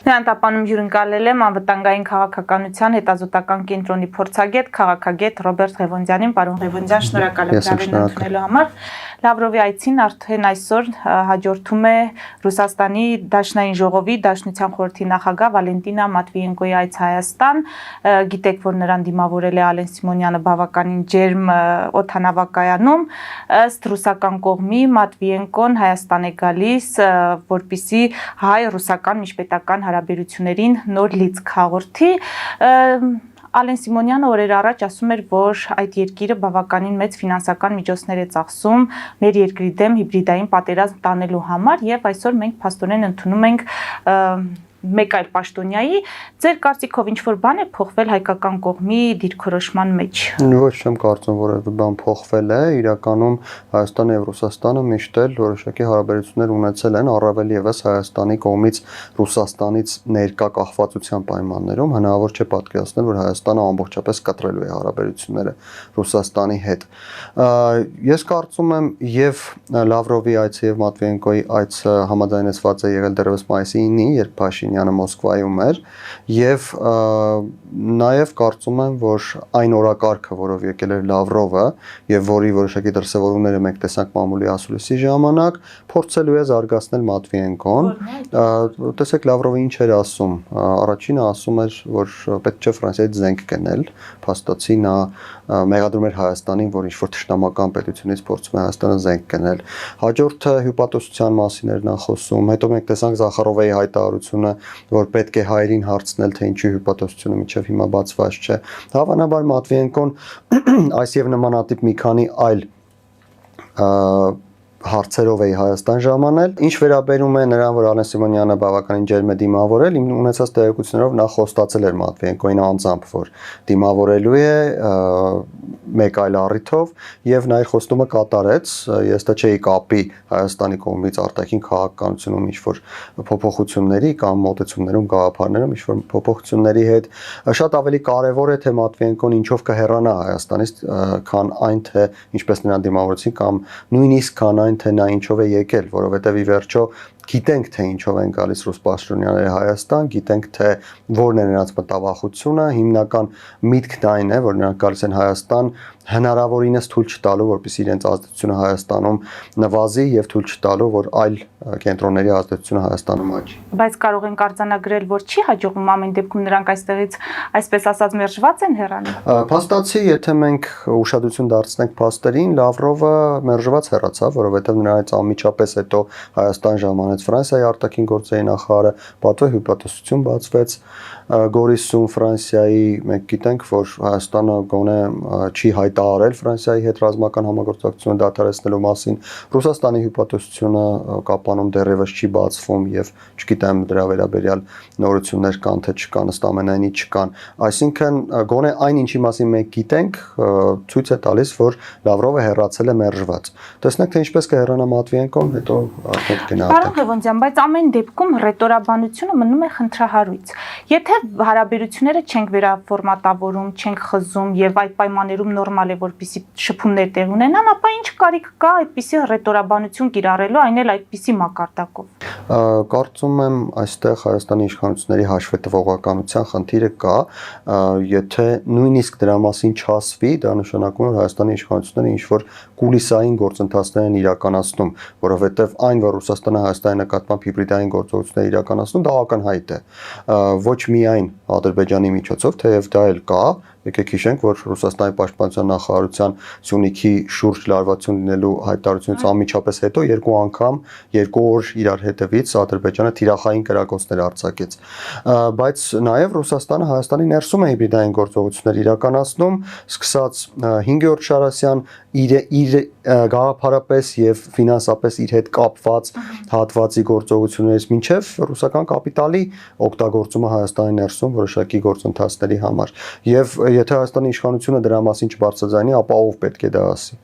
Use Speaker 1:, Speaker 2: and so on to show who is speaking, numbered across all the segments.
Speaker 1: Նրան տապանում հյուրընկալել եմ անվտանգային քաղաքականության հետազոտական կենտրոնի փորձագետ, քաղաքագետ Ռոբերտ Ղևոնդյանին, պարոն Ղևոնդյան, շնորհակալ եմ հրավերն ընդունելու համար։ Լավրովի այցին արդեն այսօր հաջորդում է Ռուսաստանի Դաշնային ժողովի Դաշնության խորհրդի նախագահ Վալենտինա Մատվիենկոյի այց Հայաստան։ Գիտեք, որ նրան դիմավորել է Ալեն Սիմոնյանը բավականին ջերմ օդանավակայանում, ըստ ռուսական կողմի Մատվիենկոն Հայաստան է գալիս, որպեսզի հայ-ռուսական միջպետական հարաբերություններին նոր լիցք հաղորդի։ Ալեն Սիմոնյանը օրեր առաջ ասում էր, որ այդ երկիրը բավականին մեծ ֆինանսական միջոցներ է ծախսում մեր երկրի դեմ հիբրիդային պատերազմ տանելու համար, եւ այսօր մենք փաստորեն ընդունում ենք մեկ այլ պաշտոնյայի։ Ձեր կարծիքով ինչ-որ բան է փոխվել հայկական կողմի դիրքորոշման մեջ։
Speaker 2: Ոչ, չեմ կարծում, որ այդ բան փոխվել է։ Իրականում Հայաստանը եւ Ռուսաստանը միշտ էլ որոշակի հարաբերություններ ունեցել են, առավել եւս Հայաստանի կողմից Ռուսաստանից ներկա կախվածության պայմաններում հնարավոր չէ պատկերացնել, որ Հայաստանը ամբողջապես կտրելու է հարաբերությունները Ռուսաստանի հետ։ Ես կարծում եմ եւ Լավրովի այցը եւ Մատվիենկոյի այցը համաձայնեցված է եղել դեռևս մայիսի 9-ին, երբ Փաշինյանը Մոսկվայում էր, եւ նաեւ կարծում եմ, որ այն օրակարգը, որով եկել էր Լավրովը եւ որի որոշակի դրսեւորումները մենք տեսանք մամուլի ասուլիսի ժամանակ, փորձելու է զարգացնել Մատվիենկոն։ Տեսեք Լավրովը ինչ էր ասում։ Առաջինը ասում էր, որ պետք չէ Ֆրանսիայից զենք գնել, փաստացի նա մեղադրում էր Հայաստանին, որ ինչ-որ թշնամական պետությունից փորձում է Հայաստանը զենք գնել։ Հաջորդը հյուպատոսության մասին էր նա խոսում, հետո մենք տեսանք Զախարովայի հայտարարությունը, որ պետք է հայերին հարցնել, թե ինչի հյուպատոսությունը մինչև հիմա բացված չէ։ Հավանաբար Մատվիենկոն այս եւ նմանատիպ մի քանի այլ հարցերով է Հայաստան ժամանել։ Ինչ վերաբերում է նրան, որ Ալեն Սիմոնյանը բավականին ջերմ է դիմավորել, իմ ունեցած տեղեկություններով նա խոստացել էր Մատվիենկոին անձամբ, որ դիմավորելու է մեկ այլ առիթով եւ նա իր խոստումը կատարեց։ Ես դա չէի կապի Հայաստանի կողմից արտաքին քաղաքականությունում ինչ-որ փոփոխությունների կամ մոտեցումներում, գաղափարներում ինչ-որ փոփոխությունների հետ։ Շատ ավելի կարեւոր է, թե Մատվիենկոն ինչով կհեռանա Հայաստանից, քան այն, թե ինչպես նրան դիմավորեցին կամ նույնիսկ քան այն, թե նա ինչով է եկել, որովհետև ի վերջո գիտենք, թե ինչով են գալիս ռուս պաշտոնյաները Հայաստան, գիտենք, թե որն է նրանց մտավախությունը, հիմնական միտքն այն է, որ նրանք գալիս են Հայաստան հնարավորինս թույլ չտալու, որպեսզի իրենց ազդեցությունը Հայաստանում նվազի եւ թույլ չտալու, որ այլ կենտրոնների ազդեցությունը Հայաստանում աճի։
Speaker 1: Բայց կարող ենք արձանագրել, որ չի հաջողվում ամեն դեպքում նրանք այստեղից, այսպես ասած, մերժված են հեռանում։
Speaker 2: Փաստացի, եթե մենք ուշադրություն դարձնենք փաստերին, Լավրովը մերժված հեռացավ, որովհետեւ նրանից անմիջապես հետո Հայաստան ժամանեց Ֆրանսիայի արտաքին գործերի նախարարը, պատվո հյուպատոսություն բացվեց Գորիսում Ֆրանսիայի, մենք գիտենք, որ Հայաստանը գոնե չի հայտարարել Ֆրանսիայի հետ ռազմական համագործակցությունը դադարեցնելու մասին, Ռուսաստանի հյուպատոսությունը կապանում դեռևս չի բացվում եւ չգիտեմ դրա վերաբերյալ նորություններ կան թե չկան, ըստ ամենայնի չկան, այսինքն գոնե այն ինչի մասին մենք գիտենք ցույց է տալիս, որ Լավրովը հեռացել է մերժված։ Տեսնենք թե ինչպես կհեռանա Մատվիենկոն, հետո արդեն կգնահատենք։
Speaker 1: Պարոն Ղևոնդյան, բայց ամեն դեպքում ռետորաբանությունը մնում է խնդրահարույց։ Եթե հարաբերությունները չենք վերաֆորմատավորում, չենք խզում եւ այդ պայմաններում նորմալ է, որպեսզի շփումներ տեղ ունենան, ապա ինչ կարիք կա այդպիսի ռետորաբանություն կիրառելու, այն էլ այդպիսի մակարդակով։
Speaker 2: Կարծում եմ այստեղ Հայաստանի իշխանությունների հաշվետվողականության խնդիրը կա, եթե նույնիսկ դրա մասին չասվի, դա նշանակում է, որ Հայաստանի իշխանությունները ինչ-որ կուլիսային գործընթացներ են իրականացնում, որովհետև այն, որ Ռուսաստանը Հայաստանի նկատմամբ հիբրիդային գործողություններ իրականացնում, դա ակնհայտ է։ Ոչ միայն Ադրբեջանի միջոցով, թեև դա էլ կա, եկեք հիշենք, որ Ռուսաստանի պաշտպանության նախարարության Սյունիքի շուրջ լարվածություն լինելու հայտարարությունից անմիջապես հետո երկու անգամ, 2 օր իրար հետևից Ադրբեջանը թիրախային կրակոցներ արձակեց։ Բայց նաև Ռուսաստանը Հայաստանի ներսում է հիբրիդային գործողություններ իրականացնում, սկսած 5-րդ Շարասյան իր գաղափարապես եւ ֆինանսապես իր հետ կապված հատվածի գործողություններից մինչև ռուսական կապիտալի օգտագործումը Հայաստանի ներսում որոշակի գործընթացների համար։ Եվ եթե Հայաստանի իշխանությունը դրա մասին չբարձրաձայնի, ապա ով պետք է դա ասի։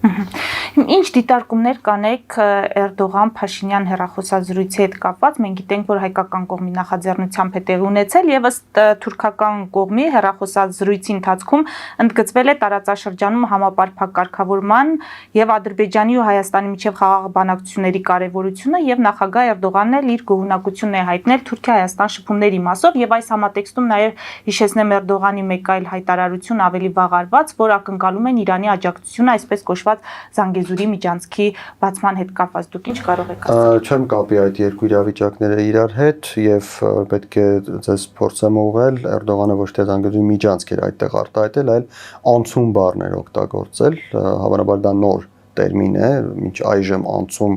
Speaker 1: Ինչ դիտարկումներ կանեք Էրդողան-Փաշինյան հեռախոսազրույցի հետ կապված, մենք գիտենք, որ հայկական կողմի նախաձեռնությամբ է տեղի ունեցել եւ ըստ թուրքական կողմի հեռախոսազրույցի ընթացքում ընդգծվել է տարածաշրջանում համապարփակ կարգավորման եւ Ադրբեջանի ու Հայաստանի միջև խաղաղ բանակցությունների կարեւորությունը եւ նախագահ Էրդողանն էլ իր գոհունակությունն է հայտնել Թուրքիա-Հայաստան շփումների մասով եւ այս համատեքստում նաեւ հիշեցնեմ Էրդողանի մեկ այլ հայտարարություն ավելի վաղ արված, որ ակնկալում են Իրանի աջակցությունը այսպես կոչված Զանգեզուրի միջանցքի բացման հետ կապված դուք ինչ կարող եք ասել։
Speaker 2: Չեմ կապի այդ երկու իրավիճակները իրար հետ եւ պետք է ձեզ փորձեմ ուղղել Էրդողանը ոչ թե Զանգեզուրի միջանցք էր այդտեղ արտահայտել, այլ անցում բառներ օգտագործել, հավանաբար դա նոր տերմին է, մինչ այժմ անցում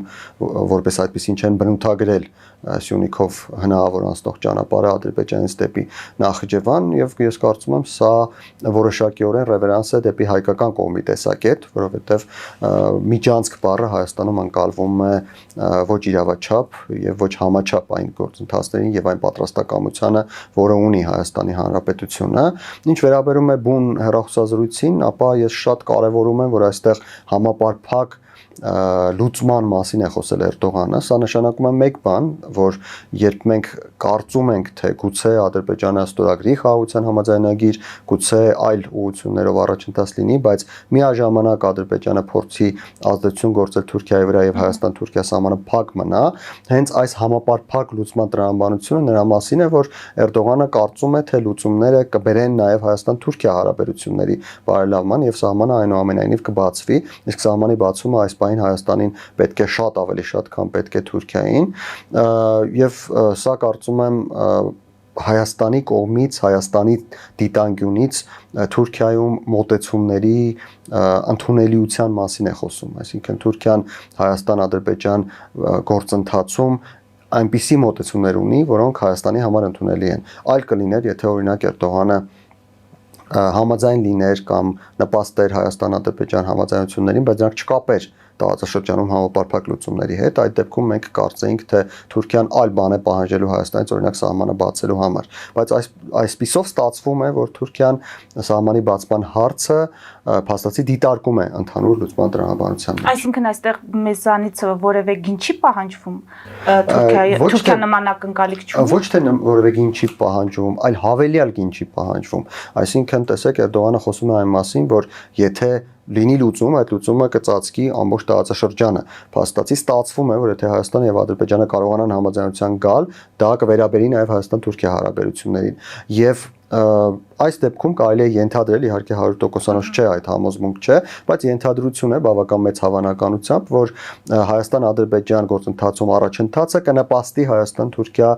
Speaker 2: որպես այդպեսին չեն բնութագրել Սյունիքով հնարավոր անցնող ճանապարհը Ադրբեջանից դեպի Նախիջևան եւ ես կարծում եմ սա որոշակիորեն ռևերանս է դեպի հայկական կողմի տեսակետ, որովհետեւ միջանցք բառը Հայաստանում անցալվում է ոչ իրավաչափ եւ ոչ համաչափ այն գործընթացներին եւ այն պատրաստակամությանը, որը ունի Հայաստանի Հանրապետությունը։ Ինչ վերաբերում է բուն հեռախոսազրույցին, ապա ես շատ կարեւորում եմ, որ այստեղ համապարփակ լուծման մասին է խոսել Էրդողանը, սա նշանակում է մեկ բան, որ երբ մենք կարծում ենք, թե գուցե Ադրբեջանը ստորագրի խաղաղության համաձայնագիր, գուցե այլ ուղղություններով առաջընթաց լինի, բայց միաժամանակ Ադրբեջանը փորձի ազդեցություն գործել Թուրքիայի վրա եւ Հայաստան-Թուրքիա սահմանը փակ մնա, հենց այս համապարփակ լուծման տրամաբանությունը նրա մասին է, որ Էրդողանը կարծում է, թե լուծումները կբերեն նաեւ Հայաստան-Թուրքիա հարաբերությունների բարելավման եւ սահմանը այնուամենայնիվ կբացվի, իսկ սահմանի բացումը այս Հայաստանին պետք է շատ ավելի շատ, քան պետք է Թուրքիային եւ սա կարծում եմ Հայաստանի կողմից, Հայաստանի դիտանկյունից Թուրքիայում մոտեցումների ընդունելիության մասին է խոսում, այսինքն Թուրքիան Հայաստան-Ադրբեջան գործընթացում այնպիսի մոտեցումներ ունի, որոնք Հայաստանի համար ընդունելի են։ Այլ կլիներ, եթե օրինակ Էրդողանը համաձայն լիներ կամ նպաստեր Հայաստան-Ադրբեջան համաձայնություններին, բայց նրանք չկապեր տարածաշրջանում համապարփակ լուծումների հետ, այդ դեպքում մենք կարծեինք, թե Թուրքիան այլ բան է պահանջելու Հայաստանից, օրինակ սահմանը բացելու համար, բայց այսպիսով ստացվում է, որ Թուրքիան սահմանի բացման հարցը փաստացի դիտարկում է ընդհանուր լուծման տրամաբանության մեջ։
Speaker 1: Այսինքն այստեղ մեզանից որևէ գին չի պահանջվում Թուրքիա նման ակնկալիք չունի։
Speaker 2: Ոչ թե որևէ գին չի պահանջվում, այլ հավելյալ գին չի պահանջվում։ Այսինքն տեսեք Էրդողանը խոսում է այն մասին, որ եթե լինի լուծում, այդ լուծումը կծածկի ամբողջ տարածաշրջանը։ Փաստացի ստացվում է, որ եթե Հայաստանը եւ Ադրբեջանը կարողանան համաձայնության գալ, դա կվերաբերի նաեւ Հայաստան-Թուրքիա հարաբերություններին։ Եվ այս դեպքում կարելի է ենթադրել, իհարկե 100%-անոց չէ, այդ համոզմունք չէ, բայց ենթադրություն է բավական մեծ հավանականությամբ, որ Հայաստան-Ադրբեջան գործընթացում առաջընթացը կնպաստի Հայաստան-Թուրքիա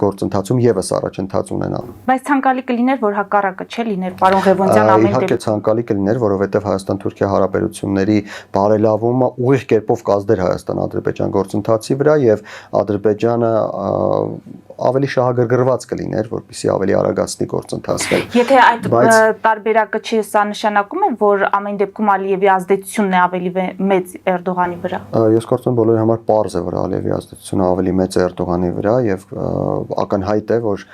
Speaker 2: գործընթացում եւս առաջընթաց ունենալու։
Speaker 1: Բայց ցանկալի կլիներ, որ հակառակը չէ լիներ, պարոն Ղևոնդյան, ամեն
Speaker 2: դեպքում։ Իհարկե ցանկալի կլիներ, որովհետեւ Հայաստան-Թուրքիա հարաբերությունների բարելավումը ուղիղ կերպով կազդեր Հայաստան-Ադրբեջան գործընթացի վրա եւ Ադրբեջանը ավելի շահագրգռված կլիներ, որպեսզի ավելի արագացնի գործընթացները։
Speaker 1: Եթե այդ տարբերակը չի, սա նշանակում է, որ ամեն դեպքում Ալիևի ազդեցությունն է ավելի մեծ Էրդողանի վրա։
Speaker 2: Ես կարծում եմ բոլորի համար պարզ է, որ Ալիևի ազդեցությունը ավելի մեծ է Էրդողանի վրա եւ ակնհայտ է, որ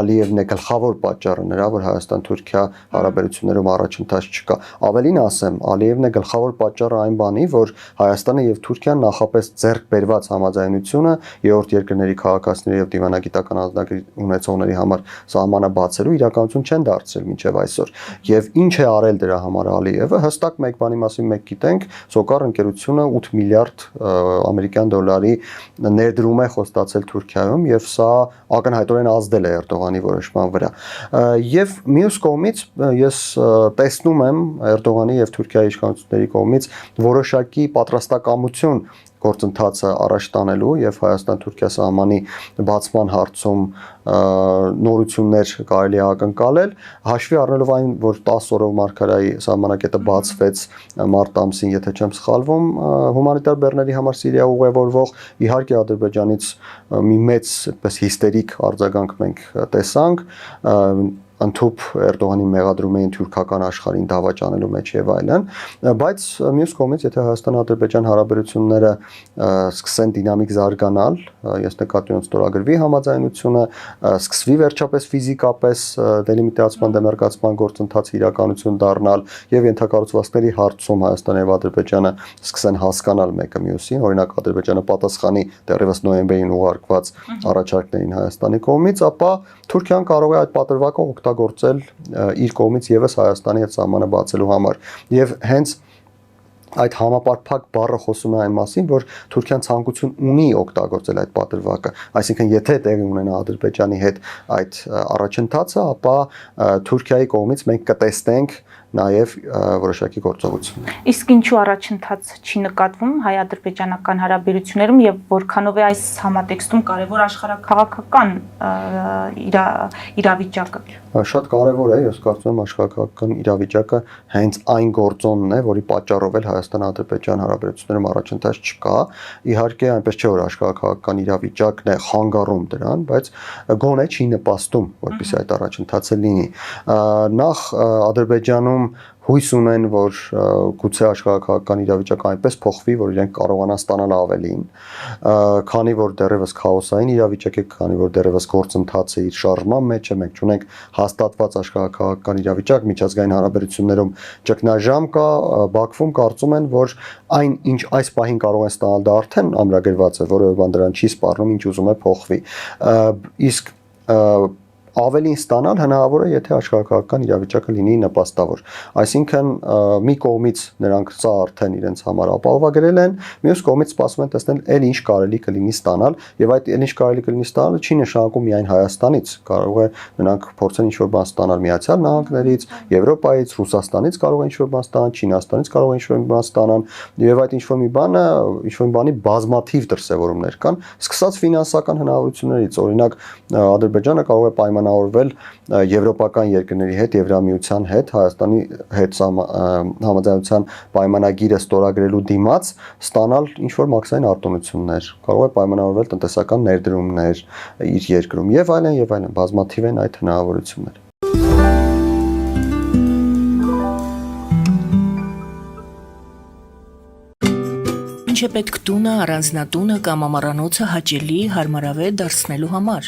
Speaker 2: Ալիևն է գլխավոր պատճառը նրա, որ Հայաստան-Թուրքիա հարաբերություններում առաջընթաց չկա։ Ավելին ասեմ, Ալիևն է գլխավոր պատճառը այն բանի, որ Հայաստանը եւ Թուրքիան նախապես ձեռք բերված համաձայնությունը երրորդ երկրների քաղաքացիների եւ դիվանագիտական անձնագրի ունեցողների համար սահմանը բացելու իրականություն չեն դարձրել մինչև այսօր։ Եվ ինչ է արել դրա համար Ալիևը, հստակ մեկ բանի մասին մենք գիտենք, Սոկար ընկերությունը 8 միլիարդ ամերիկյան դոլարի ներդրում է խոստացել Թուրքիայում եւ սա ակնհայտորեն ազդել է Էրդողանի որոշման վրա։ Եվ մյուս կողմից ես տեսնում եմ Էրդողանի եւ Թուրքիայի իշխանությունների կողմից որոշակի պատրաստակամություն գործընթացը առաջ տանելու եւ Հայաստան-Թուրքիա սահմանի բացման հարցում նորություններ կարելի է ակնկալել, հաշվի առնելով այն, որ 10 օրով Մարգարայի սահմանակետը բացվեց մարտ ամսին, եթե չեմ սխալվում, հումանիտար բեռների համար Սիրիա ուղևորվող իհարկե Ադրբեջանից մի մեծ այդպես հիստերիկ արձագանք մենք տեսանք, ընդհուպ Էրդողանի մեղադրում էին թուրքական աշխարհին դավաճանելու մեջ եւ այլն, բայց մյուս կողմից եթե Հայաստան-Ադրբեջան հարաբերությունները սկսեն դինամիկ զարգանալ, ես նկատի ունեմ ստորագրվի համաձայնությունը, սկսվի վերջապես ֆիզիկապես դելիմիտացման դեմարկացման գործընթացը իրականություն դառնալ եւ ենթակառուցվածքների հարցում Հայաստանը եւ Ադրբեջանը սկսեն հասկանալ մեկը մյուսին, օրինակ Ադրբեջանը պատասխանի դեռևս նոյեմբերին ուղարկված առաջարկներին Հայաստանի կողմից, ապա Թուրքիան կարող է այդ պատրվակը օգտագործել իր կողմից եւս Հայաստանի հետ սահմանը բացելու համար եւ հենց այդ համապարփակ բառը խոսում է այն մասին, որ Թուրքիան ցանկություն ունի օգտագործել այդ պատրվակը, այսինքն եթե տեղի ունենա Ադրբեջանի հետ այդ առաջընթացը, ապա Թուրքիայի կողմից մենք կտեսնենք նաև որոշակի գործողություններ։
Speaker 1: Իսկ ինչու առաջընթաց չի նկատվում հայ-ադրբեջանական հարաբերություններում եւ որքանով է այս համատեքստում կարեւոր աշխարհաքաղաքական իրավիճակը։
Speaker 2: Շատ կարևոր է, ես կարծում եմ աշխարհաքաղաքական իրավիճակը հենց այն գործոնն է, որի պատճառով էլ Հայաստան-Ադրբեջան հարաբերություններում առաջընթաց չկա։ Իհարկե, այնպես չէ, որ աշխարհաքաղաքական իրավիճակն է խանգարում դրան, բայց գոնե չի նպաստում, որպեսզի այդ առաջընթացը լինի։ Նախ Ադրբեջանում հույս ունեն, որ գուցե աշխարհաքաղաքական իրավիճակը այնպես փոխվի, որ իրենք կարողանան ստանալ ավելին, քանի որ դեռևս քաոսային իրավիճակ է, քանի որ դեռևս գործընթացը իր շարժման մեջ է, մենք ունենք հաստատված աշխարհաքաղաքական իրավիճակ, միջազգային հարաբերություններում ճգնաժամ կա, Բաքվում կարծում են, որ այն ինչ այս պահին կարող են ստանալ, դա արդեն ամրագրված է, որևէ բան դրան չի սպառնում, ինչ ուզում է փոխվի։ Իսկ ավելին ստանալ հնարավոր է, եթե աշխարհաքաղաքական իրավիճակը լինի նպաստավոր։ Այսինքն մի կողմից նրանք սա արդեն իրենց համար ապահովագրել են, մյուս կողմից սպասում են տեսնել էլ ինչ կարելի կլինի ստանալ, եւ այդ էլ ինչ կարելի կլինի ստանալը չի նշանակում միայն Հայաստանից, կարող է նրանք փորձեն ինչ-որ բան ստանալ Միացյալ Նահանգներից, Եվրոպայից, Ռուսաստանից կարող է ինչ-որ բան ստանալ, Չինաստանից կարող է ինչ-որ բան ստանալ, եւ այդ ինչ-որ մի բանի բազմաթիվ դրսևորումներ կան, սկսած ֆինանսական հնարավորություններից, օրինակ Ադրբեջանը կարող է պայմանավորվել եվրոպական երկրների հետ, Եվրամիության հետ, Հայաստանի հետ համաձայնության պայմանագիրը ստորագրելու դիմաց ստանալ ինչ-որ մաքսային արտոնություններ, կարող է պայմանավորվել տնտեսական ներդրումներ իր երկրում եւ այլն, բազմաթիվ են այդ հնարավորությունները։
Speaker 3: Ինչ է պետք տունը, առանձնատունը կամ ամառանոցը հաճելի, հարմարավետ դարձնելու համար։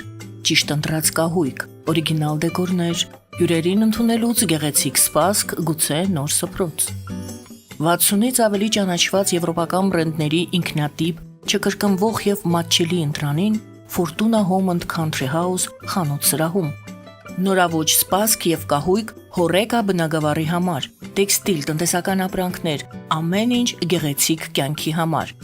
Speaker 3: Ճիշտ ընտրած կահույք, օրիգինալ դեկորներ, հյուրերին ընդունելուց գեղեցիկ սպասք, գուցե նոր սփռոց։ 60-ից ավելի ճանաչված եվրոպական բրենդների ինքնատիպ, չկրկնվող եւ մատչելի ընտրանին Fortuna Home and Country House խանութ սրահում։ Նորավոճ սպասք եւ կահույք հորեկա բնագավառի համար, տեքստիլ, տնտեսական ապրանքներ, ամեն ինչ գեղեցիկ կյանքի համար։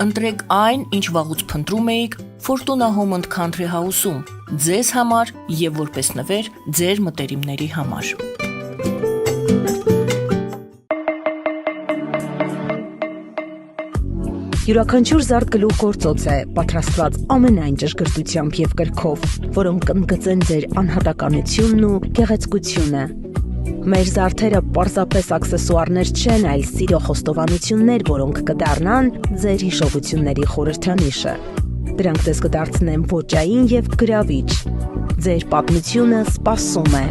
Speaker 3: Ընտրեք այն, ինչ վաղուց փնտրում էիք Fortuna Home and Country House-ում, ձեզ համար եւ որպես նվեր ձեր մտերիմների համար։
Speaker 4: Յուրաքանչյուր զարդ գլուխ գործոց է, պատրաստված ամենայն ճշգրտությամբ եւ կրքով, որոնք կընդգծեն ձեր անհատականությունն ու գեղեցկությունը։ Մեր զարդերը պարզապես աքսեսուարներ չեն, այլ սիրո խոստովանություններ, որոնք կդառնան ձեր հիշողությունների խորհրդանիշը։ Դրանք ձեզ կդարձնեն ոճային եւ գրավիչ։ Ձեր պատմությունը սպասում է։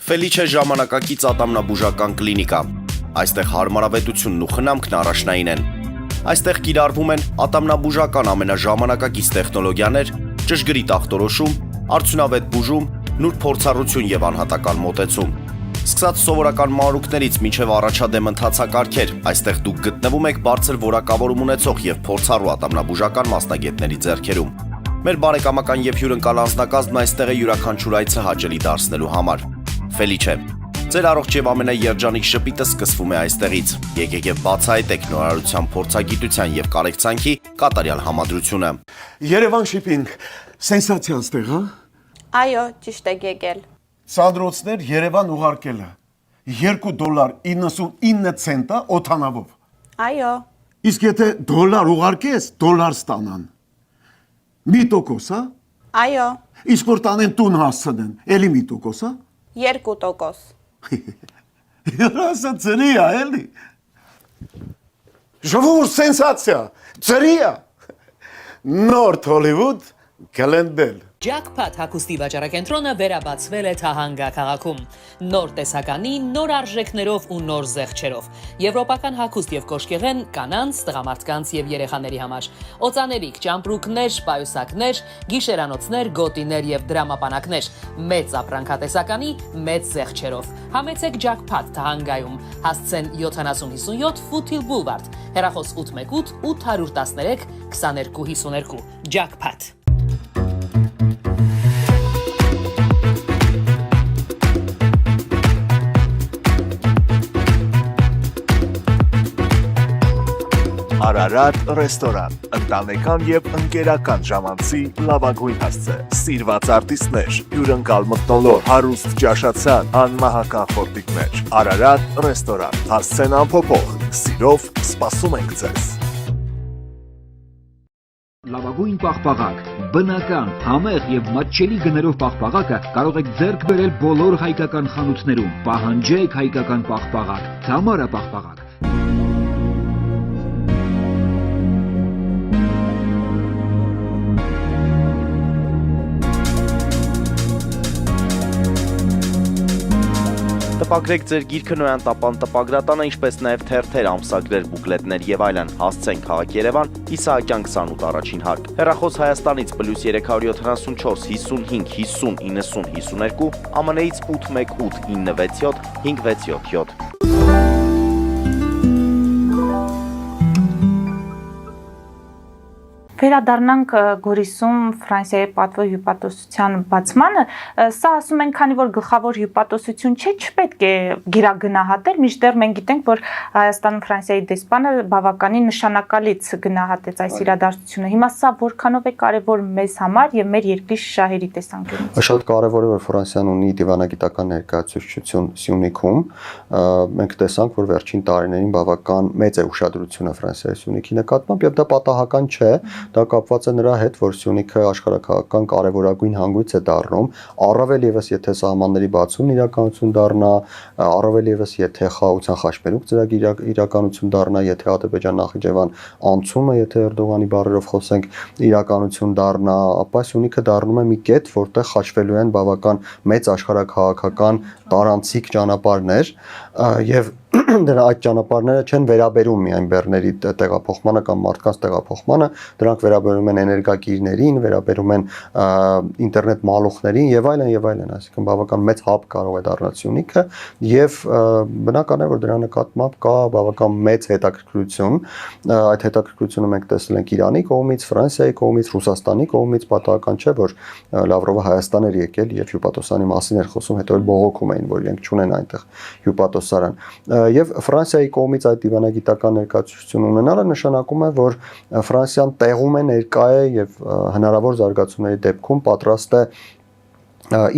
Speaker 5: Ֆելիչե ժամանակակից ատամնաբուժական կլինիկա։ Այստեղ հարմարավետությունն ու խնամքն առաջնային են։ Այստեղ կիրառվում են ատամնաբուժական ամենաժամանակակից տեխնոլոգիաներ, ճշգրիտ ախտորոշում, արդյունավետ բուժում, նուրբ փորձառություն եւ անհատական մոտեցում։ Սկսած սովորական մանրուքներից մինչև առաջադեմ ընթացակարգեր, այստեղ դուք գտնվում եք բարձր որակավորում ունեցող եւ փորձառու ատամնաբուժական մասնագետների ձեռքերում։ Մեր բարեկամական եւ հյուրընկալ անձնակազմն այստեղ է յուրաքանչյուր այցը հաճելի դարձնելու համար։ Ֆելիչե, ձեր առողջ եւ ամենաերջանիկ շպիտը սկսվում է այստեղից։ Եկեք եւ բացահայտեք նորարարության փորձագիտության եւ կարեկցանքի կատարյալ համադրությունը։
Speaker 6: Երևան շիփինգ, սենսացիա ստեղ, հա։
Speaker 7: Այո, ճիշտ եք եկել։
Speaker 6: Սանդրոցներ Երևան ուղարկելը $2.99 օթանավով։
Speaker 7: Այո,
Speaker 6: Իսկ եթե դոլար ուղարկես, դոլար ստանան։ 1%, հա։
Speaker 7: այո,
Speaker 6: Իսկ որ տանեն տուն հասցնեն, էլի 1%, հա։
Speaker 7: 2%։
Speaker 6: Երասը ծրի է, էլի։ Ժողովուրդ սենսացիա, ծրի է։ Նորդ Հոլիվուդ, Գլենդել։
Speaker 8: Jackpot հագուստի վաճառակենտրոնը վերաբացվել է Թահանգա քաղաքում։ Նոր տեսականի, նոր արժեքներով ու նոր զեղչերով։ Եվրոպական հագուստ եւ կոշկեղեն կանանց, տղամարդկանց եւ երեխաների համար։ Օծաներիք, ճամպրուկներ, պայուսակներ, գիշերանոցներ, գոտիներ եւ դրամապանակներ։ Մեծ ապրանքատեսականի, մեծ զեղչերով։ Համեցեք Jackpot Թահանգայում։ Հասցեն 7057 Foothill Boulevard։ Հեռախոս 818 813 2252։ Jackpot։
Speaker 9: Արարատ ռեստորան, ընտանեկան եւ ընկերական ժամանցի լավագույն հասցե, սիրված արտիստներ, հյուրընկալ մթնոլորտ, հարուստ ճաշացան, անմահական խորտիկներ, Արարատ ռեստորան, հասցեն անփոփոխ, սիրով սպասում ենք ձեզ։
Speaker 10: Լավագույն պաղպաղակ, բնական, համեղ եւ մատչելի գներով պաղպաղակը կարող եք ձեռք բերել բոլոր հայկական խանութներում։ Պահանջեք հայկական պաղպաղակ, Թամարա պաղպաղակ։
Speaker 5: Տպագրեք ձեր գիրքը Նոյան տապան տպագրատանը, ինչպես նաև թերթեր, ամսագրեր, բուկլետներ եւ այլն։ Հասցեն քաղաք Երևան, Իսահակյան 28 առաջին հարկ։ Հեռախոս Հայաստանից +374 55 50 90 52, ԱՄՆ-ից 818 967 567։
Speaker 1: Վերադառնանք Գորիսում Ֆրանսիայի պատվո հյուպատոսության բացմանը, սա ասում են, քանի որ գլխավոր հյուպատոսություն չէ, չպետք է գիրագնահատել, մինչդեռ մենք գիտենք, որ Հայաստանում Ֆրանսիայի դեսպանը բավականին նշանակալից գնահատեց այս իրադարձությունը։ Հիմա սա որքանով է կարևոր մեզ համար եւ մեր երկրի շահերի տեսանկյունից։
Speaker 2: Շատ կարևոր է, որ Ֆրանսիան ունի դիվանագիտական ներկայացուցչություն Սյունիքում։ Մենք տեսանք, որ վերջին տարիներին բավական մեծ է ուշադրությունը Ֆրանսիայի Սյունիքի նկատմամբ եւ դա պատահական չէ։ Դա կապված է նրա հետ, որ Սյունիքը աշխարհակահաղական կարևորագույն հանգույց է դառնում, առավել եւս եթե սահմանների բացումն իրականություն դառնա, առավել եւս եթե խաղաղության խաչմերուկ ծրագիր իրականություն դառնա, եթե Ադրբեջան-Նախիջևան անցումը, եթե Էրդողանի բառերով խոսենք, իրականություն դառնա, ապա Սյունիքը դառնում է մի կետ, որտեղ խաչվելու են բավական մեծ աշխարհակահաղական տարանցիկ ճանապարհներ եւ դրա այդ ճանապարհները չեն վերաբերում միայն բեռների տեղափոխմանը կամ մարդկանց տեղափոխմանը, դրանք վերաբերում են էներգակիրներին, վերաբերում են ինտերնետ մալուխներին եւ այլն, այսինքն բավական մեծ հաբ կարող է դառնալ Սյունիքը եւ բնական է, որ դրա նկատմամբ կա բավական մեծ հետաքրքրություն, այդ հետաքրքրությունը մենք տեսել ենք Իրանի կողմից, Ֆրանսիայի կողմից, Ռուսաստանի կողմից, պատահական չէ, որ Լավրովը Հայաստան էր եկել եւ հյուպատոսանի մասին էր խոսում, հետո էլ բողոքում էին, որ իրենք չունեն այնտեղ հյուպատոսարան։ Եվ Ֆրանսիայի կողմից այդ դիվանագիտական ներկայացուցիչություն ունենալը նշանակում է, որ Ֆրանսիան տեղում է, ներկա է եւ հնարավոր զարգացումների դեպքում պատրաստ է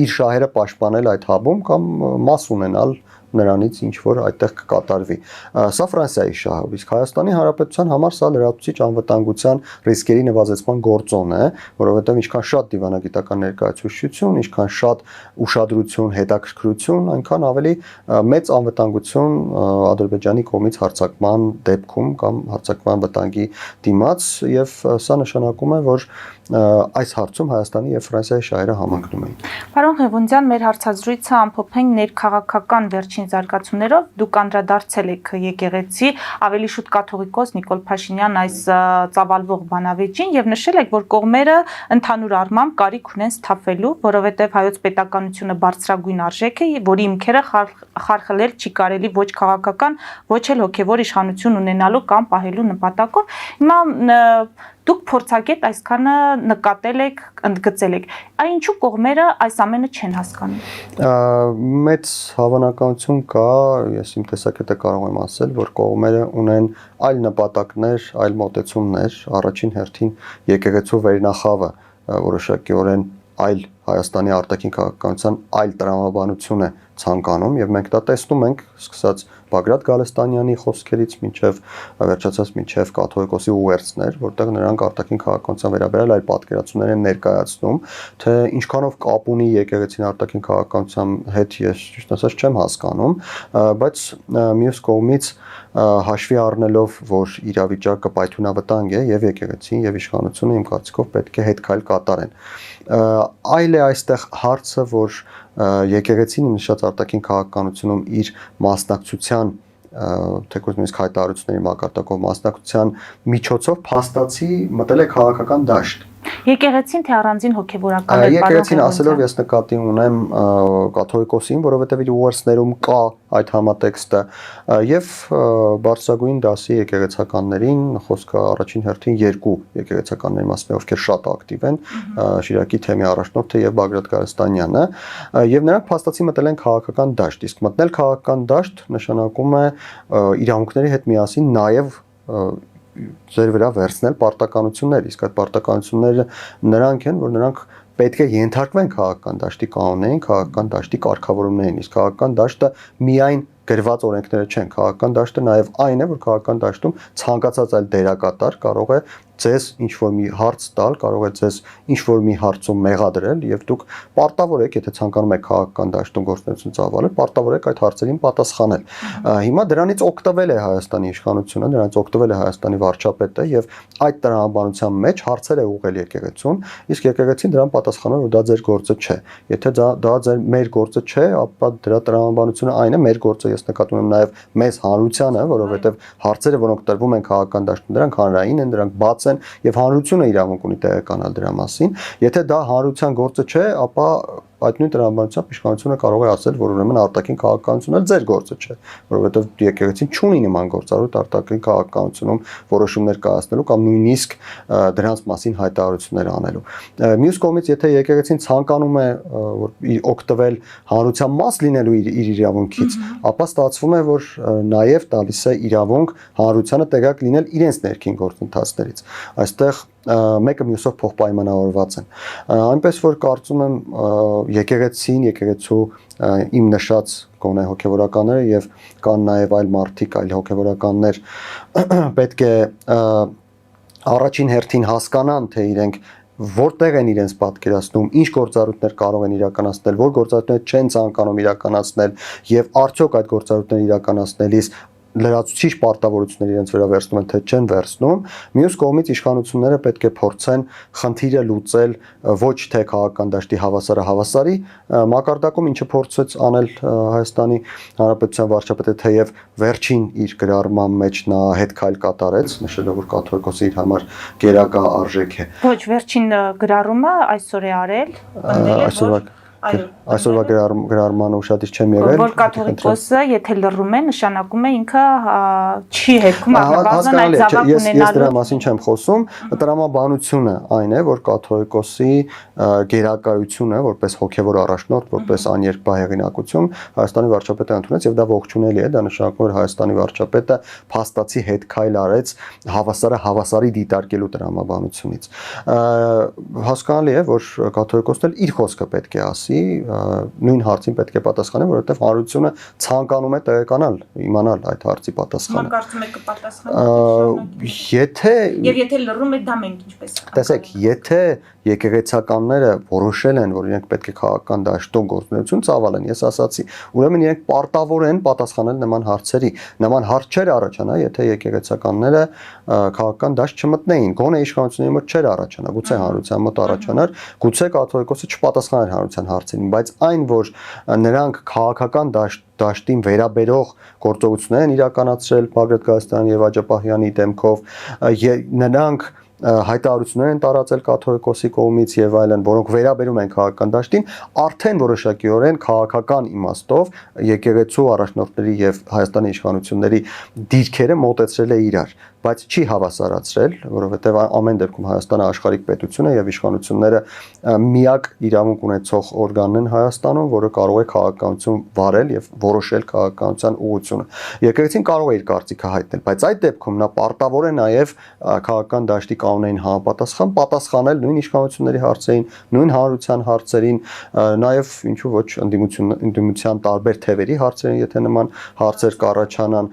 Speaker 2: իր շահերը պաշտպանել այդ հաբում կամ մաս ունենալ նրանից ինչ որ այդտեղ կկատարվի։ Սա Ֆրանսիայի շահը, իսկ Հայաստանի Հանրապետության համար սա լրացուցիչ անվտանգության ռիսկերի նվազեցման գործոն է, որովհետև ինչքան շատ դիվանագիտական ներկայացուցչություն, ինչքան շատ ուշադրություն, հետաքրքրություն, այնքան ավելի մեծ անվտանգություն Ադրբեջանի կողմից հարձակման դեպքում կամ հարձակման վտանգի դիմաց, եւ սա նշանակում է, որ այս հարցում Հայաստանի եւ Ֆրանսիայի շահերը համընկնում են։
Speaker 1: Պարոն Ղևոնդյան, մեր հարցազրույցը ամփոփենք ներքաղաքական վերջին զարգացումներով, դուք անդրադարձել եք եկեղեցի, ավելի շուտ կաթողիկոս Նիկոլ Փաշինյան այս ծավալվող բանավեճին եւ նշել եք, որ կողմերը ընդհանուր առմամբ կարիք ունեն սթափվելու, որովհետեւ հայոց պետականությունը բարձրագույն արժեք է, որի հիմքերը խարխլել չի կարելի ոչ քաղաքական, ոչ էլ հոգեվոր իշխանություն ունենալու կամ պահելու նպատակով։ Հիմա դուք փորձագետ այսքանը նկատել եք, ընդգծել եք։ Ինչու կողմերը այս ամենը չեն հասկանում։
Speaker 2: Մեծ հավանականություն կա, ես իմ տեսակետը կարող եմ ասել, որ կողմերը ունեն այլ նպատակներ, այլ մոտեցումներ, առաջին հերթին եկեղեցու վերնախավը որոշակիորեն այլ Հայաստանի արտաքին քաղաքականության այլ տրամաբանություն է ցանկանում եւ մենք դա տեսնում ենք սկսած Բագրատ Գալստանյանի խոսքերից մինչև վերջացած մինչև կաթողիկոսի ուղերձներ, որտեղ նրանք արտաքին քաղաքականության վերաբերյալ այլ պատկերացումներ են ներկայացնում, թե ինչքանով կապ ունի եկեղեցին արտաքին քաղաքականության հետ, ես ճիշտ ասած չեմ հասկանում, բայց մյուս կողմից հաշվի առնելով, որ իրավիճակը պայթյունավտանգ է եւ եկեղեցին եւ իշխանությունը իմ կարծիքով պետք է հետ քայլ կատարեն։ Այլ է այստեղ հարցը, որ եկեղեցին նշած արտաքին քաղաքականությունում իր մասնակցության թեկուզ նույնիսկ հայտարարությունների մակարդակով մասնակցության միջոցով փաստացի մտել է քաղաքական դաշտ։
Speaker 1: Եկեղեցին թե առանձին հոգևորական էր
Speaker 2: Եկեղեցին ասելով ես նկատի ունեմ կաթողիկոսին, որովհետև իր ուղերձներում կա այդ համատեքստը եւ բարձրագույն դասի եկեղեցականներին, խոսքը առաջին հերթին երկու եկեղեցականների մասին, ովքեր շատ ակտիվ են, Շիրակի թեմի առաջնորդը եւ Բագրատ Գալստանյանը, եւ նրանք փաստացի մտել են քաղաքական դաշտ, իսկ մտնել քաղաքական դաշտ նշանակում է իրավունքների հետ միասին նաեւ ձեր վրա վերցնել պարտականություններ, իսկ այդ պարտականությունները նրանք են, որ նրանք պետք է ենթարկվեն քաղաքական դաշտի կանոններին, քաղաքական դաշտի կարգավորումներին, իսկ քաղաքական դաշտը միայն գրված օրենքները չեն, քաղաքական դաշտը նաև այն է, որ քաղաքական դաշտում ցանկացած այլ դերակատար կարող է ձեզ ինչ-որ մի հարց տալ, կարող է ձեզ ինչ-որ մի հարցում մեղադրել եւ դուք պարտավոր եք, եթե ցանկանում եք քաղաքական դաշտում գործունեություն ծավալել, պարտավոր եք այդ հարցերին պատասխանել։ Հիմա դրանից օգտվել է Հայաստանի իշխանությունը, դրանից օգտվել է Հայաստանի վարչապետը եւ այդ տրամաբանության մեջ հարցեր է ուղղել եկեղեցուն, իսկ եկեղեցին դրան պատասխանում է, որ դա ձեր գործը չէ։ Եթե դա մեր գործը չէ, ապա դրա տրամաբանությունը այն է, մեր գործը ես նկատում եմ նաև մեզ հանրությանը, որովհետև հարցերը, որոնք տրվում են քաղաքական դաշտում, դրանք հանրային են, դրանք բաց են եւ հանրությունը իրավունք ունի տեղեկանալ դրա մասին։ Եթե դա հանրության գործը չէ, ապա այդ նույն տրամաբանությամբ իշխանությունը կարող է ասել, որ ուրեմն արտաքին քաղաքականությունը ձեր գործը չէ, որովհետև եկեղեցին չունի նման գործառույթ արտաքին քաղաքականությունում որոշումներ կայացնելու կամ նույնիսկ դրանց մասին հայտարարություններ անելու։ Մյուս կողմից, եթե եկեղեցին ցանկանում է օգտվել հանրության մաս լինելու իր իրավունքից, ապա ստացվում է, որ նաև տալիս է իրավունք հանրությանը տեղյակ լինել իրենց ներքին գործընթացներից։ Այստեղ մեկը մյուսով փոխպայմանավորված են։ Այնպես որ կարծում եմ եկեղեցին, եկեղեցու իմ նշած գոնե հոգևորականները եւ կան նաեւ այլ մարդիկ, այլ հոգևորականներ պետք է առաջին հերթին հասկանան, թե իրենք որտեղ են իրենց պատկերացնում, ինչ գործառույթներ կարող են իրականացնել, որ գործառույթներ չեն ցանկանում իրականացնել եւ արդյոք այդ գործառույթները իրականացնելիս լրացուցիչ պարտավորություններ իրենց վրա վերցնում են, թե չեն վերցնում։ Մյուս կողմից իշխանությունները պետք է փորձեն խնդիրը լուծել ոչ թե քաղաքական դաշտի հավասարի մակարդակում, ինչը փորձեց անել Հայաստանի Հանրապետության վարչապետը, թեև վերջին իր գրառման մեջ նա հետ քայլ կատարեց, նշելով, որ կաթողիկոսը իր համար գերակա արժեք է։
Speaker 1: Ոչ, վերջին գրառումը այսօր է արել,
Speaker 2: Այսօրվա գրառմանը ուշադիր չեմ եղել։
Speaker 1: Որ կաթողիկոսը, եթե լռում է, նշանակում է ինքը չի հերքում առնվազն այդ զավակ ունենալու։
Speaker 2: Ես դրա մասին չեմ խոսում, տրամաբանությունը այն է, որ կաթողիկոսի գերակայությունը, որպես հոգևոր առաջնորդ, որպես աներկբա հեղինակություն Հայաստանի վարչապետը ընդունեց եւ դա ողջունելի է, դա նշանակում է, որ Հայաստանի վարչապետը փաստացի հետ քայլ արեց հավասարի դիտարկելու տրամաբանությունից։ Հասկանալի է, որ կաթողիկոսն էլ իր խոսքը պետք է ասի, նույն հարցին պետք է պատասխանել, որովհետև հանրությունը ցանկանում է տեղեկանալ, իմանալ այդ հարցի պատասխանը։
Speaker 1: Կարծում եք կպատասխանի։ Եթե լռում է, դա մենք ինչպես։
Speaker 2: Տեսեք, եթե եկեղեցականները որոշել են, որ իրենք պետք է քաղաքական դաշտում գործունեություն ծավալեն, ես ասացի, ուրեմն իրենք պարտավոր են պատասխանել նման հարցերի։ Նման հարց չէր առաջանա, եթե եկեղեցականները քաղաքական դաշտ չմտնեին, գոնե իշխանությունների մոտ չէր առաջանա, գուցե հանրության մոտ առաջանար, գուցե կաթողիկոսը չպատասխաներ հանրության հարցերին, բայց այն, որ նրանք քաղաքական դաշտին վերաբերող գործողություններ են իրականացրել Բագրատ Գալստյանի եւ Աջապահյանի դեմքով, նրանք հայտարարություններ են տարածել կաթողիկոսի կողմից եւ այլն, որոնք վերաբերում են քաղաքական դաշտին, արդեն որոշակիորեն քաղաքական իմաստով եկեղեցու առաջնորդների եւ Հայաստանի իշխանությունների դիրքերը մոտեցրել է իրար։ բայց չի հավասարացրել, որովհետև ամեն դեպքում Հայաստանը աշխարհիկ պետություն է եւ իշխանությունները միակ իրավունք ունեցող օրգանն են Հայաստանում, որը կարող է քաղաքականություն վարել եւ որոշել քաղաքականության ուղղությունը։ Եկեղեցին կարող է իր կարծիքը հայտնել, բայց այդ դեպքում նա պարտավոր է նաեւ քաղաքական դաշտի կանոնային համապատասխան պատասխանել նույն իշխանությունների հարցերին, նույն հանրության հարցերին, նաեւ ինչու ոչ ընդդիմության տարբեր թևերի հարցերին, եթե նման հարցեր կառաջանան,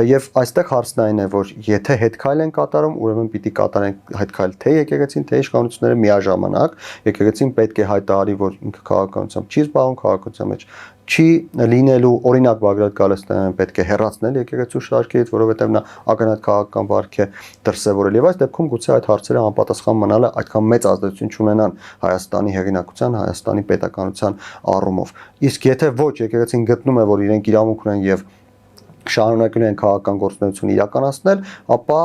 Speaker 2: եւ այստեղ հարցն այն է, որ եթե հետքայլ են կատարում, ուրեմն պիտի կատարեն հետքայլ թե եկեղեցին, թե իշխանությունները միաժամանակ։ Եկեղեցին պետք է հայտարարի, որ ինքը քաղաքականությամբ չի զբաղվում, քաղաքականության մեջ չի լինելու, օրինակ Բագրատ Գալստյանն պետք է հեռացնել եկեղեցու շարքերից, որովհետև նա ակնհայտ քաղաքական վարք է դրսևորել եւ այս դեպքում գուցե այդ հարցերը անպատասխան մնալը այդքան մեծ ազդեցություն չունենան Հայաստանի հեղինակության, Հայաստանի պետականության առումով։ Իսկ եթե ոչ եկեղեցին գտնում է, որ իրենք իրավունք ունեն եւ շարունակում են քաղաքական գործունեություն իրականացնել, ապա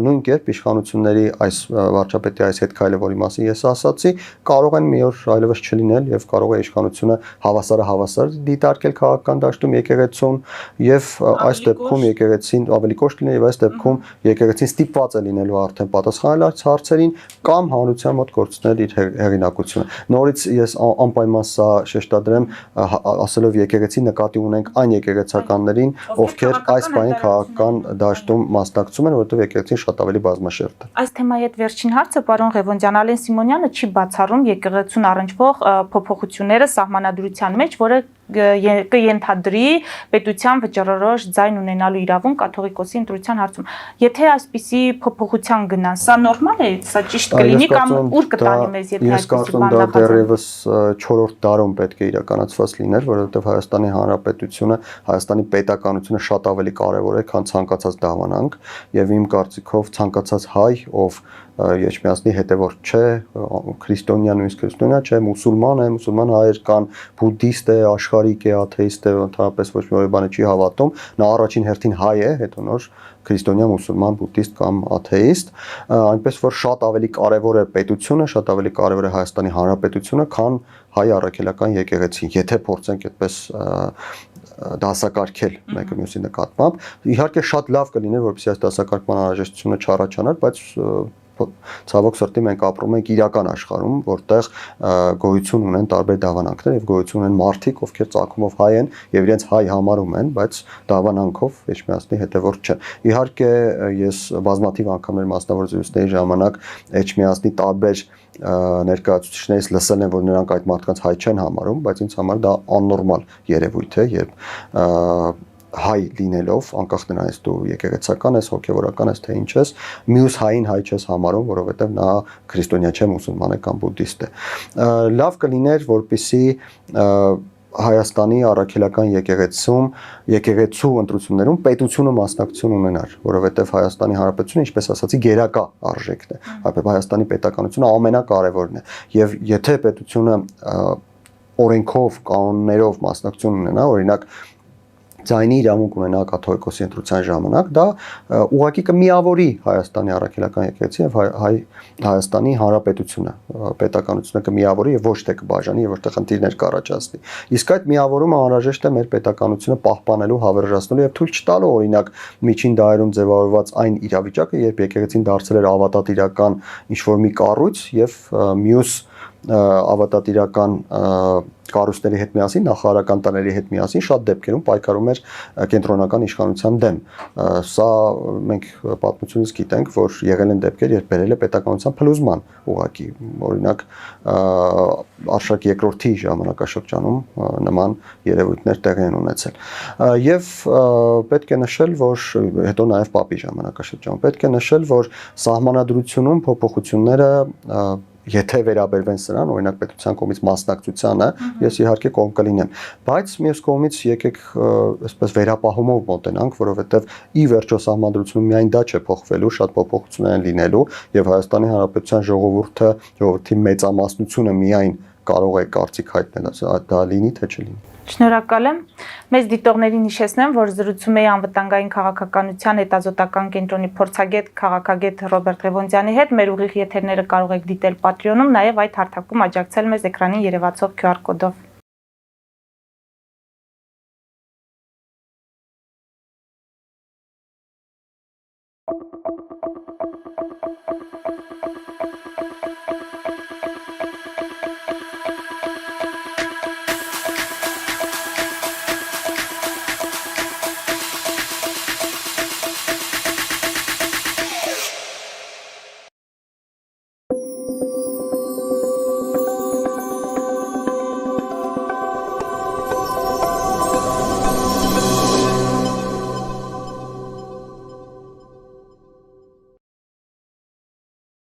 Speaker 2: նույն կերպ իշխանությունների այս վարչապետի այս հետքայլը, որի մասին ես ասացի, կարող են մի օր այլևս չլինել եւ կարող է իշխանությունը հավասար դիտարկել քաղաքական դաշտում եկեղեցուն եւ այս դեպքում եկեղեցին ավելի կոշտ լինի եւ այս դեպքում եկեղեցին ստիպված է լինելու արդեն պատասխանել այս հարցերին կամ հանրության մոտ գործնել իր հեղինակությունը։ Նորից ես անպայման սա շեշտադրեմ, ասելով եկեղեցի նկատի ունենք այն եկեղեցականներին, ովքեր այս բանի քաղաքական դաշտում մասնակցում են, որովհետև եկեղեցին շատ ավելի բազմաշերտ է։
Speaker 1: Այս թեմայի հետ վերջին հարցը պարոն Ղևոնդյան, Ալեն Սիմոնյանը չի բացառում եկեղեցուն առնչվող փոփոխությունները սահմանադրության մեջ, որը կենթադրի պետության վճռորոշ ձայն ունենալու իրավունք կաթողիկոսի ընտրության հարցում։ Եթե այսպիսի փոփոխության գնան, սա նորմալ է, սա ճիշտ կլինի կամ ուր կտանի մեզ, եթե այսպիսի բան
Speaker 2: նախաձեռնվի։ Ես կարծում եմ դա դեռևս 4-րդ դարում պետք է իրականացված լիներ, որովհետև Հայաստանի Հանրապետությունը, Հայաստանի պետականությունը շատ ավելի կարևոր է, քան ցանկացած դավանանք, եւ իմ կարծիքով ցանկացած հայ, ով Երջմիածնի հետևորդ չէ, քրիստոնյա նույնիսկ քրիստոնյա չէ, մուսուլման է, մուսուլման հայեր կան, բուդդիստ է, աշխարհիկ է, աթեիստ է, ընդհանրապես ոչ մի բանը չի հավատում, նա առաջին հերթին հայ է, հետո նոր քրիստոնյա, մուսուլման, բուդդիստ կամ աթեիստ, այնպես որ շատ ավելի կարևոր է պետությունը, շատ ավելի կարևոր է Հայաստանի Հանրապետությունը, քան հայ առաքելական եկեղեցին, եթե փորձենք այդպես դասակարգել մեկը մյուսի նկատմամբ։ Իհարկե շատ լավ կլիներ, որպեսզի այս դասակարգման անհրաժեշտությունը չառաջանար, բայց ցավոք սրտի մենք ապրում ենք իրական աշխարհում, որտեղ գոյություն ունեն տարբեր դավանանքներ եւ գոյություն ունեն մարդիկ, ովքեր ծագումով հայ են եւ իրենց հայ համարում են, բայց դավանանքով Էջմիածնի հետևորդ չեն։ Իհարկե ես բազմաթիվ անգամներ մասնավոր զրույցների ժամանակ Էջմիածնի տարբեր ներկայացուցիչներից լսել եմ, որ նրանք այդ մարդկանց հայ չեն համարում, բայց ինձ համար դա աննորմալ երևույթ է, երբ հայ լինելով, անկախ նրանից դու եկեղեցական ես, հոգևորական ես, թե ինչ ես, մյուս հային հայ չես համարում, որովհետև նա քրիստոնյա չէ, մուսուլման է կամ բուդդիստ է։ Լավ կլիներ, որպեսզի Հայաստանի առաքելական եկեղեցու ընտրություններում պետությունը մասնակցություն ունենար, որովհետև Հայաստանի Հանրապետությունը, ինչպես ասացի, գերակա արժեքն է, Հայաստանի պետականությունը ամենակարևորն է, եւ եթե պետությունը օրենքով, կանոններով մասնակցություն ունենա, օրինակ ձայնի իրավունք ունենա կաթողիկոսի ընտրության ժամանակ, դա ուղղակի կմիավորի Հայաստանի առաքելական եկեղեցին եւ Հայաստանի Հանրապետությունը, պետականությունը կմիավորի եւ ոչ թե կբաժանի եւ ոչ թե խնդիրներ կառաջացնի։ Իսկ այդ միավորումը անհրաժեշտ է մեր պետականությունը պահպանելու, հավերժացնելու եւ թույլ չտալու, օրինակ, միջին դարերում ձևավորված այն իրավիճակը, երբ եկեղեցին դարձել էր ավատատիրական ինչ-որ մի կառույց եւ մյուս ավատատիրական կառույցների հետ միասին, նախարարական տների հետ միասին շատ դեպքերում պայքարում էր կենտրոնական իշխանության դեմ։ Սա մենք պատմությունից գիտենք, որ եղել են դեպքեր, երբ բերել է պետականության փլուզման ուղղակի, օրինակ Արշակ II-ի ժամանակաշրջանում նման երևույթներ տեղի են ունեցել։ Եվ պետք է նշել, որ հետո նաև Պապի ժամանակաշրջանում պետք է նշել, որ սահմանադրությունում փոփոխությունները եթե վերաբերվեն սրան, օրինակ պետության կողմից մասնակցությանը, ես իհարկե կողմ կլինեմ, բայց մյուս կողմից եկեք այսպես վերապահումով մոտենանք, որովհետև ի վերջո սահմանադրությունը միայն դա չէ փոխվելու, շատ փոփոխություններ են լինելու եւ Հայաստանի Հանրապետության ժողովրդի մեծամասնությունը միայն կարող է կարծիք հայտնել, դա լինի թե չլինի։
Speaker 1: Շնորհակալ եմ։ Մեզ դիտողներին հիշեցնեմ, որ զրուցում էի անվտանգային քաղաքականության հետազոտական կենտրոնի փորձագետ քաղաքագետ Ռոբերտ Ղևոնդյանի հետ։ Մեր ուղիղ եթերները կարող եք դիտել Patreon-ում, նաև այդ հարթակում աջակցել մեզ էկրանին երևացող QR կոդով։